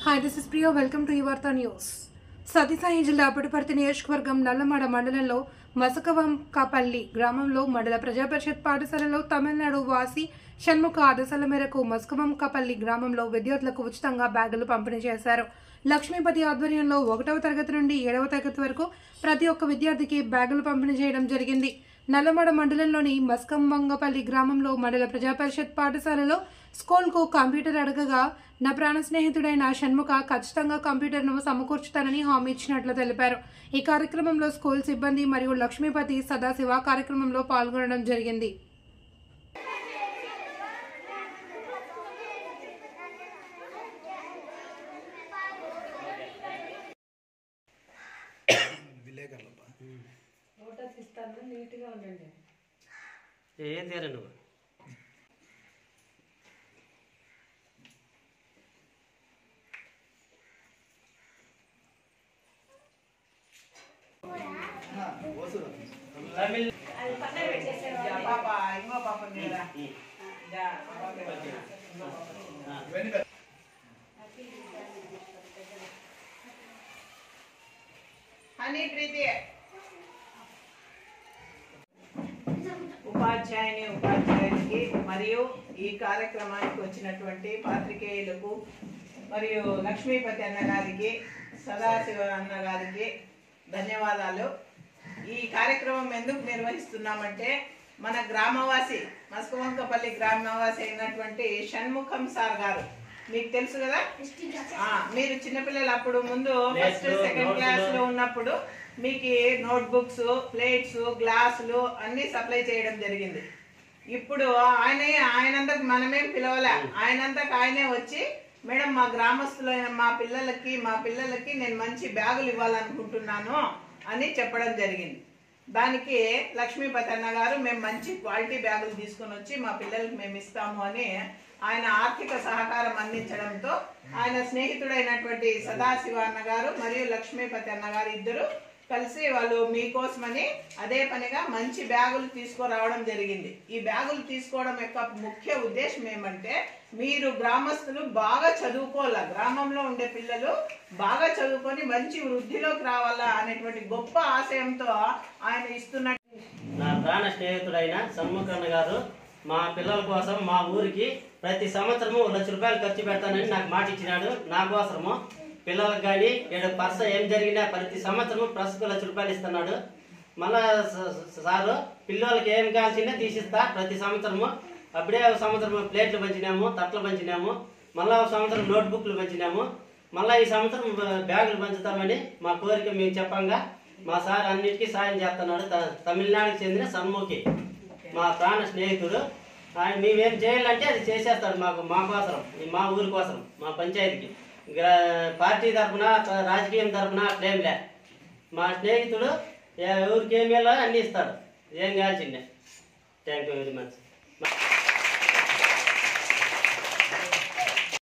Hi, this is Priya. Welcome to Yuvartha News. Satisai జిల్లా పుట్టపర్తి నియోజకవర్గం నల్లమడ మండలంలో మసకవంకపల్లి గ్రామంలో మండల ప్రజాపరిషత్ పాఠశాలలో తమిళనాడు వాసి షణ్ముఖ ఆదేశాల మేరకు మసకవంకపల్లి గ్రామంలో విద్యార్థులకు ఉచితంగా బ్యాగులు పంపిణీ చేశారు. లక్ష్మీపతి ఆధ్వర్యంలో 1వ తరగతి నుండి 7వ తరగతి వరకు ప్రతి ఒక్క విద్యార్థికి బ్యాగులు పంపిణీ చేయడం జరిగింది. నల్లమడ మండలంలోని మసకవంకపల్లి గ్రామంలో మండల ప్రజాపరిషత్ పాఠశాలలో స్కూల్కు కంప్యూటర్ అడగగా నా ప్రాణ స్నేహితుడైన షణ్ముఖ ఖచ్చితంగా కంప్యూటర్ను సమకూర్చుతానని హామీ ఇచ్చినట్లు తెలిపారు. ఈ కార్యక్రమంలో స్కూల్ సిబ్బంది మరియు లక్ష్మీపతి సదాశివ కార్యక్రమంలో పాల్గొనడం జరిగింది. ఉపాధ్యాయునికి మరియు ఈ కార్యక్రమానికి వచ్చినటువంటి పాత్రికేయులకు మరియు లక్ష్మీపతి అన్న గారికి సదాశివ అన్న గారికి ధన్యవాదాలు. ఈ కార్యక్రమం ఎందుకు నిర్వహిస్తున్నామంటే మన గ్రామవాసి మసకవంకపల్లి గ్రామవాసి అయినటువంటి షణ్ముఖం సార్ గారు మీకు తెలుసు కదా. మీరు చిన్నపిల్లలు అప్పుడు ముందు ఫస్ట్ సెకండ్ క్లాస్ లో ఉన్నప్పుడు మీకు నోట్బుక్స్, ప్లేట్స్, గ్లాసులు అన్ని సప్లై చేయడం జరిగింది. ఇప్పుడు ఆయనంతకు మనమేం పిలవలే, ఆయనంతకు ఆయనే వచ్చి మేడం మా గ్రామస్తులైన మా పిల్లలకి నేను మంచి బ్యాగులు ఇవ్వాలనుకుంటున్నాను అని చెప్పడం జరిగింది. దానికి లక్ష్మీపతి అన్న గారు మేము మంచి క్వాలిటీ బ్యాగులు తీసుకొని వచ్చి మా పిల్లలకి మేము ఇస్తాము అని ఆయన ఆర్థిక సహకారం అందించడంతో ఆయన స్నేహితుడైనటువంటి సదాశివ అన్న గారు మరియు లక్ష్మీపతి అన్న గారు ఇద్దరు కలిసి వాళ్ళు మీకోసమని అదే పనిగా మంచి బ్యాగులు తీసుకురావడం జరిగింది. ఈ బ్యాగులు తీసుకోవడం యొక్క ముఖ్య ఉద్దేశం ఏమంటే మీరు గ్రామస్తులు బాగా చదువుకోవాలా, గ్రామంలో ఉండే పిల్లలు బాగా చదువుకొని మంచి వృద్ధిలోకి రావాలా అనేటువంటి గొప్ప ఆశయంతో ఆయన ఇస్తున్నట్టు. నా ప్రాణ స్నేహితుడైన షణ్ముఖన్న గారు మా పిల్లల కోసం మా ఊరికి ప్రతి సంవత్సరము 1 లక్ష రూపాయలు ఖర్చు పెడతానని నాకు మాట ఇచ్చినాడు. నా కోసము పిల్లలకు కానీ ఏడు పర్స ఏం జరిగినా ప్రతి సంవత్సరము ప్రస్తుతం 1 లక్ష రూపాయలు ఇస్తున్నాడు. మళ్ళా సారు పిల్లలకి ఏం కావాల్సిందే తీసిస్తా ప్రతి సంవత్సరము. అప్పుడే ఒక సంవత్సరం ప్లేట్లు పంచినాము, తట్లు పంచినాము, మళ్ళీ ఒక సంవత్సరం నోట్బుక్లు పంచినాము, మళ్ళీ ఈ సంవత్సరం బ్యాగులు పంచుతామని మా కోరిక మేము చెప్పంగా మా సార్ అన్నిటికీ సాయం చేస్తున్నాడు. తమిళనాడుకి చెందిన షణ్ముఖి మా ప్రాణ స్నేహితుడు. ఆయన మేమేం చేయాలంటే అది చేసేస్తాడు మా కోసం, మా ఊరి కోసం, మా పంచాయతీకి. పార్టీ తరఫున రాజకీయం తరఫున అట్లేంలే. మా స్నేహితుడు ఎవరికి ఏమేలా అన్ని ఇస్తాడు, ఏం కావాల్సిందే. Thank you very much.